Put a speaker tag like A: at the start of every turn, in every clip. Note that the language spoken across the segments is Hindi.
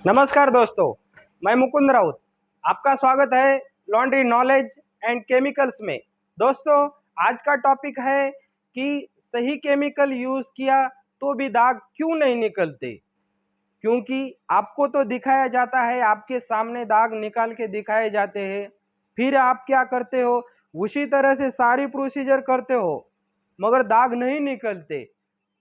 A: नमस्कार दोस्तों, मैं मुकुंद राउत। आपका स्वागत है लॉन्ड्री नॉलेज एंड केमिकल्स में। दोस्तों, आज का टॉपिक है कि सही केमिकल यूज़ किया तो भी दाग क्यों नहीं निकलते। क्योंकि आपको तो दिखाया जाता है, आपके सामने दाग निकाल के दिखाए जाते हैं, फिर आप क्या करते हो, उसी तरह से सारी प्रोसीजर करते हो मगर दाग नहीं निकलते।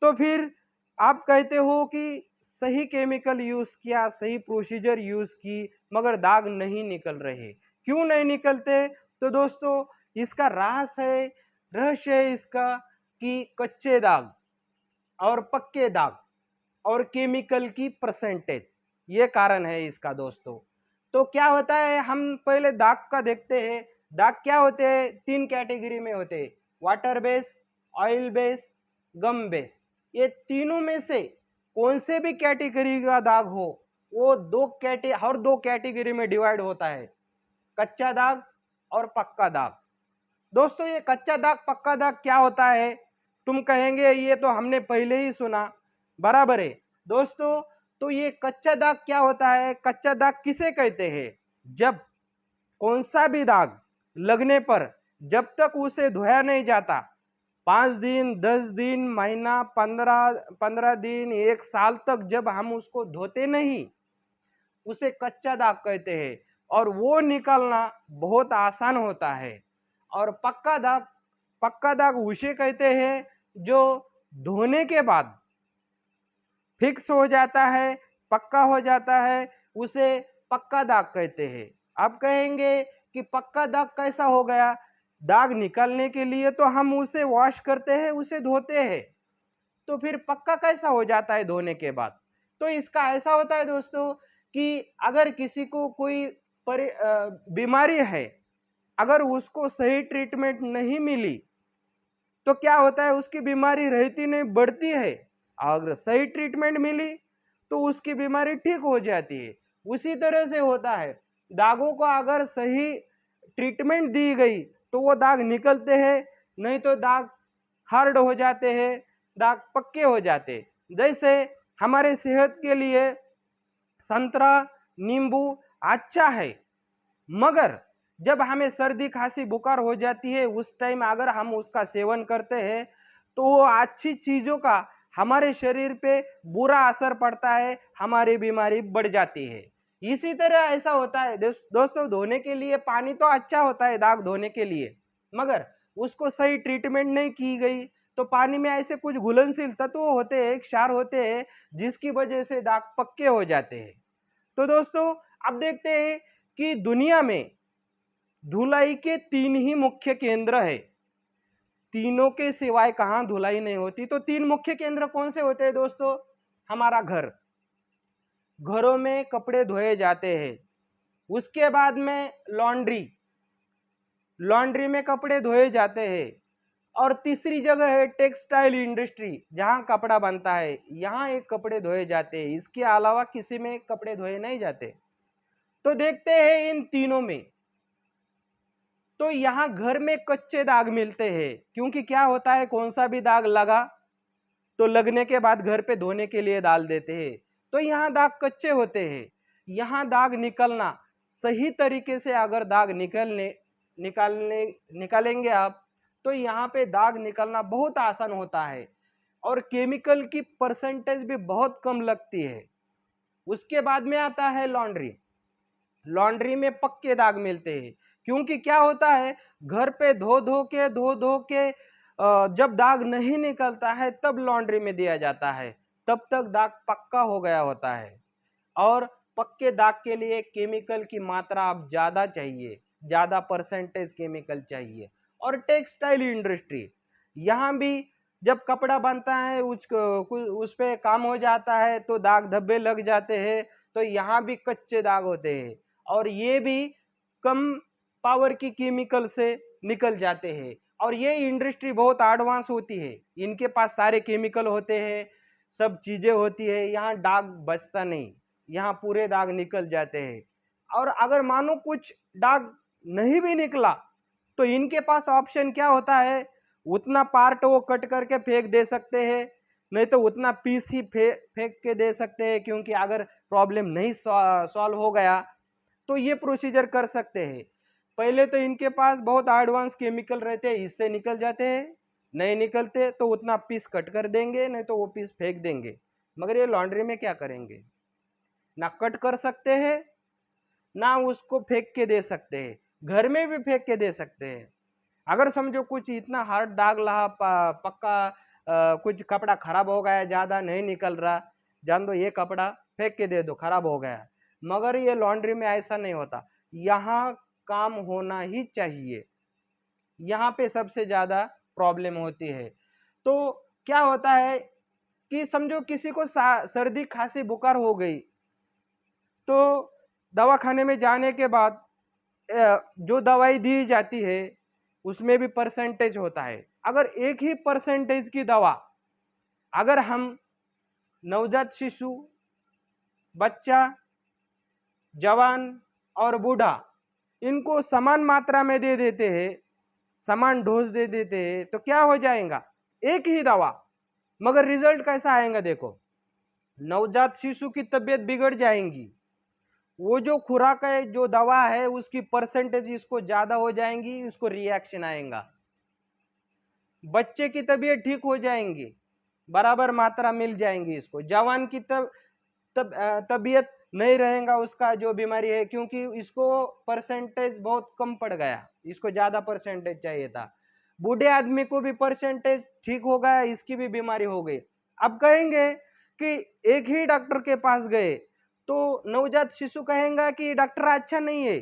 A: तो फिर आप कहते हो कि सही केमिकल यूज़ किया, सही प्रोसीजर यूज़ की, मगर दाग नहीं निकल रहे। क्यों नहीं निकलते? तो दोस्तों, इसका रहस्य है इसका कि कच्चे दाग और पक्के दाग और केमिकल की परसेंटेज, ये कारण है इसका दोस्तों। तो क्या होता है, हम पहले दाग का देखते हैं। दाग क्या होते हैं? 3 कैटेगरी में होते हैं, वाटर बेस, ऑयल बेस, गम बेस। ये तीनों में से कौन से भी कैटेगरी का दाग हो, वो हर दो कैटेगरी में डिवाइड होता है, कच्चा दाग और पक्का दाग। दोस्तों, ये कच्चा दाग पक्का दाग क्या होता है? तुम कहेंगे ये तो हमने पहले ही सुना। बराबर है दोस्तों। तो ये कच्चा दाग क्या होता है? कच्चा दाग किसे कहते हैं? जब कौन सा भी दाग लगने पर जब तक उसे धोया नहीं जाता, 5 दिन, 10 दिन, महीना, 15 दिन, 1 साल तक जब हम उसको धोते नहीं, उसे कच्चा दाग कहते हैं। और वो निकालना बहुत आसान होता है। और पक्का दाग उसे कहते हैं जो धोने के बाद फिक्स हो जाता है, पक्का हो जाता है, उसे पक्का दाग कहते हैं। आप कहेंगे कि पक्का दाग कैसा हो गया? दाग निकालने के लिए तो हम उसे वॉश करते हैं, उसे धोते हैं, तो फिर पक्का कैसा हो जाता है धोने के बाद? तो इसका ऐसा होता है दोस्तों कि अगर किसी को कोई बीमारी है, अगर उसको सही ट्रीटमेंट नहीं मिली तो क्या होता है, उसकी बीमारी रहती नहीं, बढ़ती है। अगर सही ट्रीटमेंट मिली तो उसकी बीमारी ठीक हो जाती है। उसी तरह से होता है, दागों को अगर सही ट्रीटमेंट दी गई तो वो दाग निकलते हैं, नहीं तो दाग हार्ड हो जाते हैं, दाग पक्के हो जाते। जैसे हमारे सेहत के लिए संतरा, नींबू अच्छा है, मगर जब हमें सर्दी खांसी बुखार हो जाती है, उस टाइम अगर हम उसका सेवन करते हैं तो वो अच्छी चीज़ों का हमारे शरीर पे बुरा असर पड़ता है, हमारी बीमारी बढ़ जाती है। इसी तरह ऐसा होता है दोस्तों, धोने के लिए पानी तो अच्छा होता है दाग धोने के लिए, मगर उसको सही ट्रीटमेंट नहीं की गई तो पानी में ऐसे कुछ घुलनशील तत्व होते हैं, क्षार होते हैं, जिसकी वजह से दाग पक्के हो जाते हैं। तो दोस्तों, अब देखते हैं कि दुनिया में धुलाई के 3 ही मुख्य केंद्र है। तीनों के सिवाय कहाँ धुलाई नहीं होती। तो 3 मुख्य केंद्र कौन से होते हैं दोस्तों? हमारा घर, घरों में कपड़े धोए जाते हैं। उसके बाद में लॉन्ड्री, लॉन्ड्री में कपड़े धोए जाते हैं। और तीसरी जगह है टेक्सटाइल इंडस्ट्री, जहाँ कपड़ा बनता है, यहाँ एक कपड़े धोए जाते हैं। इसके अलावा किसी में कपड़े धोए नहीं जाते। तो देखते हैं इन तीनों में, तो यहाँ घर में कच्चे दाग मिलते हैं। क्योंकि क्या होता है, कौन सा भी दाग लगा तो लगने के बाद घर पे धोने के लिए डाल देते हैं, तो यहाँ दाग कच्चे होते हैं। यहाँ दाग निकलना, सही तरीके से अगर दाग निकालेंगे आप, तो यहाँ पे दाग निकलना बहुत आसान होता है और केमिकल की परसेंटेज भी बहुत कम लगती है। उसके बाद में आता है लॉन्ड्री। लॉन्ड्री में पक्के दाग मिलते हैं। क्योंकि क्या होता है, घर पे धो धो के जब दाग नहीं निकलता है तब लॉन्ड्री में दिया जाता है, तब तक दाग पक्का हो गया होता है। और पक्के दाग के लिए केमिकल की मात्रा अब ज़्यादा चाहिए, ज़्यादा परसेंटेज केमिकल चाहिए। और टेक्सटाइल इंडस्ट्री, यहाँ भी जब कपड़ा बनता है, उस पे काम हो जाता है तो दाग धब्बे लग जाते हैं, तो यहाँ भी कच्चे दाग होते हैं। और ये भी कम पावर की केमिकल से निकल जाते हैं। और ये इंडस्ट्री बहुत एडवांस होती है, इनके पास सारे केमिकल होते हैं, सब चीज़ें होती है, यहाँ दाग बचता नहीं, यहाँ पूरे दाग निकल जाते हैं। और अगर मानो कुछ दाग नहीं भी निकला तो इनके पास ऑप्शन क्या होता है, उतना पार्ट वो कट करके फेंक दे सकते हैं, नहीं तो उतना पीस ही फेंक के दे सकते हैं, क्योंकि अगर प्रॉब्लम नहीं सॉल्व हो गया तो ये प्रोसीजर कर सकते हैं। पहले तो इनके पास बहुत एडवांस केमिकल रहते हैं, इससे निकल जाते हैं, नहीं निकलते तो उतना पीस कट कर देंगे, नहीं तो वो पीस फेंक देंगे। मगर ये लॉन्ड्री में क्या करेंगे, ना कट कर सकते हैं ना उसको फेंक के दे सकते हैं, घर में भी फेंक के दे सकते हैं। अगर समझो कुछ इतना हार्ड दाग लहा पक्का कुछ कपड़ा खराब हो गया, ज़्यादा नहीं निकल रहा, जान दो ये कपड़ा फेंक के दे दो, खराब हो गया। मगर ये लॉन्ड्री में ऐसा नहीं होता, यहाँ काम होना ही चाहिए, यहाँ पे सबसे ज़्यादा प्रॉब्लम होती है। तो क्या होता है कि समझो किसी को सर्दी खांसी बुखार हो गई, तो दवाखाने में जाने के बाद जो दवाई दी जाती है उसमें भी परसेंटेज होता है। अगर एक ही परसेंटेज की दवा अगर हम नवजात शिशु, बच्चा, जवान और बूढ़ा इनको समान मात्रा में दे देते हैं, समान डोज दे देते हैं, तो क्या हो जाएगा, एक ही दवा, मगर रिजल्ट कैसा आएगा देखो, नवजात शिशु की तबीयत बिगड़ जाएगी, वो जो खुराक है जो दवा है उसकी परसेंटेज इसको ज्यादा हो जाएंगी, इसको रिएक्शन आएगा। बच्चे की तबीयत ठीक हो जाएंगी, बराबर मात्रा मिल जाएंगी इसको। जवान की तबीयत नहीं रहेगा उसका जो बीमारी है, क्योंकि इसको परसेंटेज बहुत कम पड़ गया, इसको ज्यादा परसेंटेज चाहिए था। बूढ़े आदमी को भी परसेंटेज ठीक हो गया, इसकी भी बीमारी हो गई। अब कहेंगे कि एक ही डॉक्टर के पास गए, तो नवजात शिशु कहेगा कि डॉक्टर अच्छा नहीं है,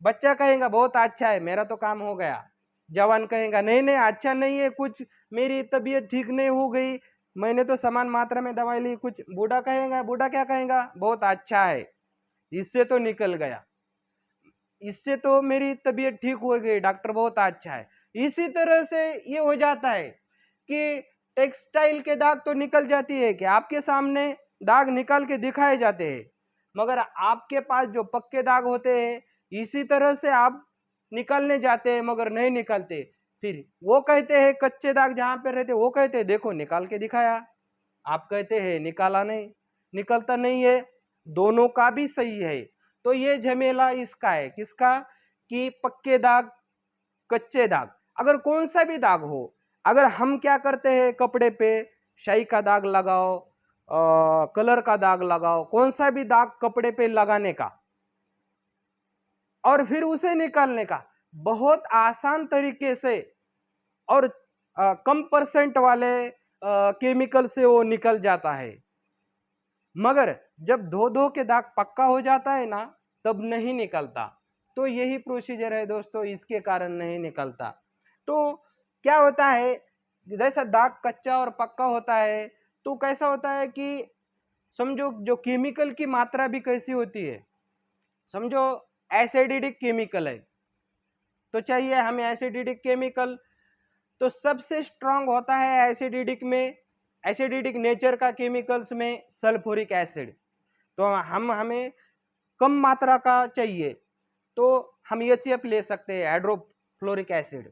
A: बच्चा कहेगा बहुत अच्छा है, मेरा तो काम हो गया। जवान कहेगा नहीं नहीं अच्छा नहीं है, कुछ मेरी तबीयत ठीक नहीं हो गई, मैंने तो समान मात्रा में दवाई ली। कुछ बूढ़ा कहेगा, बूढ़ा क्या कहेगा, बहुत अच्छा है, इससे तो निकल गया, इससे तो मेरी तबीयत ठीक हो गई, डॉक्टर बहुत अच्छा है। इसी तरह से ये हो जाता है कि टेक्सटाइल के दाग तो निकल जाती है कि आपके सामने दाग निकाल के दिखाए जाते हैं, मगर आपके पास जो पक्के दाग होते हैं इसी तरह से आप निकलने जाते हैं मगर नहीं निकलते। फिर वो कहते हैं कच्चे दाग जहां पे रहते वो कहते हैं देखो निकाल के दिखाया, आप कहते हैं निकाला नहीं, निकलता नहीं है। दोनों का भी सही है। तो ये झमेला इसका है, किसका, कि पक्के दाग कच्चे दाग, अगर कौन सा भी दाग हो, अगर हम क्या करते हैं कपड़े पे शाई का दाग लगाओ, कलर का दाग लगाओ, कौन सा भी दाग कपड़े पे लगाने का और फिर उसे निकालने का बहुत आसान तरीके से और कम परसेंट वाले केमिकल से वो निकल जाता है। मगर जब धो धो के दाग पक्का हो जाता है ना, तब नहीं निकलता। तो यही प्रोसीजर है दोस्तों, इसके कारण नहीं निकलता। तो क्या होता है, जैसा दाग कच्चा और पक्का होता है तो कैसा होता है कि समझो जो केमिकल की मात्रा भी कैसी होती है, समझो एसिडिक केमिकल है तो चाहिए हमें एसिडिक केमिकल, तो सबसे स्ट्रांग होता है एसिडिक में, एसिडिक नेचर का केमिकल्स में सल्फ्यूरिक एसिड। तो हमें कम मात्रा का चाहिए तो हम HCF ले सकते हैं, हाइड्रोफ्लोरिक एसिड।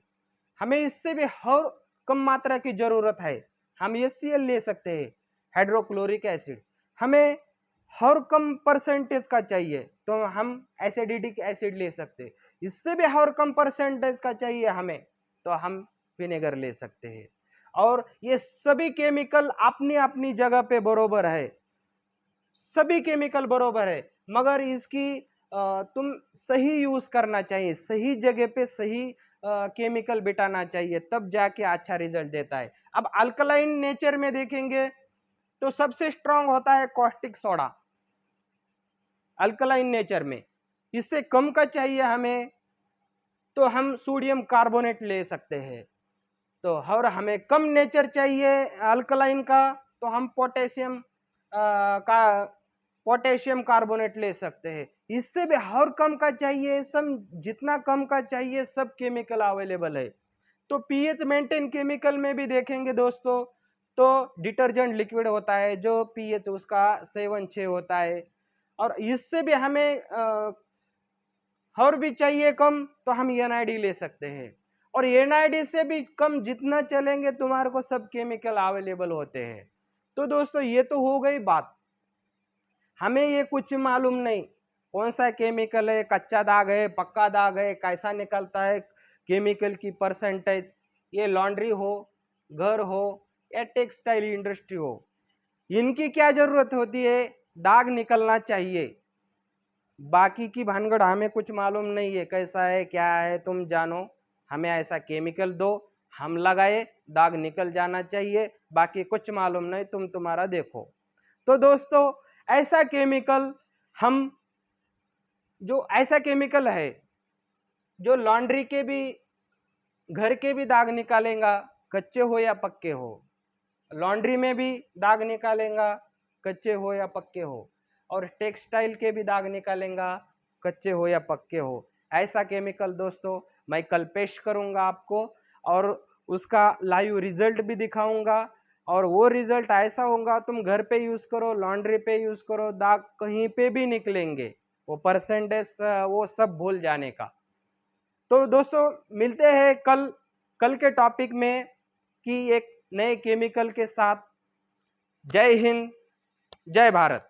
A: हमें इससे भी और कम मात्रा की जरूरत है, हम HCl ले सकते हैं, हाइड्रोक्लोरिक एसिड। हमें और कम परसेंटेज का चाहिए तो हम एसिडिक एसिड ले सकते हैं। इससे भी और कम परसेंटेज का चाहिए हमें तो हम विनेगर ले सकते हैं। और ये सभी केमिकल अपनी अपनी जगह पे बरोबर है, सभी केमिकल बरोबर है, मगर इसकी तुम सही यूज करना चाहिए, सही जगह पे सही केमिकल बिटाना चाहिए, तब जाके अच्छा रिजल्ट देता है। अब अल्कलाइन नेचर में देखेंगे तो सबसे स्ट्रांग होता है कॉस्टिक सोडा अल्कलाइन नेचर में। इससे कम का चाहिए हमें तो हम सोडियम कार्बोनेट ले सकते हैं। तो और हमें कम नेचर चाहिए अल्कलाइन का तो हम का पोटेशियम कार्बोनेट ले सकते हैं। इससे भी और कम का चाहिए, सब जितना कम का चाहिए सब केमिकल अवेलेबल है। तो पीएच मेंटेन केमिकल में भी देखेंगे दोस्तों तो डिटर्जेंट लिक्विड होता है जो पीएच उसका 7-6 होता है, और इससे भी हमें और भी चाहिए कम तो हम NID ले सकते हैं। और NID से भी कम जितना चलेंगे तुम्हारे को सब केमिकल अवेलेबल होते हैं। तो दोस्तों ये तो हो गई बात, हमें ये कुछ मालूम नहीं कौन सा केमिकल है, कच्चा दाग है, पक्का दाग है, कैसा निकलता है केमिकल की परसेंटेज। ये लॉन्ड्री हो, घर हो या टेक्सटाइल इंडस्ट्री हो, इनकी क्या जरूरत होती है, दाग निकलना चाहिए। बाकी की भानगड़ हमें कुछ मालूम नहीं है, कैसा है क्या है तुम जानो, हमें ऐसा केमिकल दो, हम लगाए, दाग निकल जाना चाहिए, बाकी कुछ मालूम नहीं, तुम तुम्हारा देखो। तो दोस्तों ऐसा केमिकल ऐसा केमिकल है जो लॉन्ड्री के भी, घर के भी दाग निकालेगा, कच्चे हो या पक्के हो। लॉन्ड्री में भी दाग निकालेगा, कच्चे हो या पक्के हो, और टेक्सटाइल के भी दाग निकालेगा, कच्चे हो या पक्के हो। ऐसा केमिकल दोस्तों मैं कल पेश करूंगा आपको, और उसका लाइव रिजल्ट भी दिखाऊंगा। और वो रिजल्ट ऐसा होगा, तुम घर पे यूज़ करो, लॉन्ड्री पे यूज़ करो, दाग कहीं पे भी निकलेंगे, वो परसेंटेज वो सब भूल जाने का। तो दोस्तों मिलते हैं कल के टॉपिक में कि एक नए केमिकल के साथ। जय हिंद, जय भारत।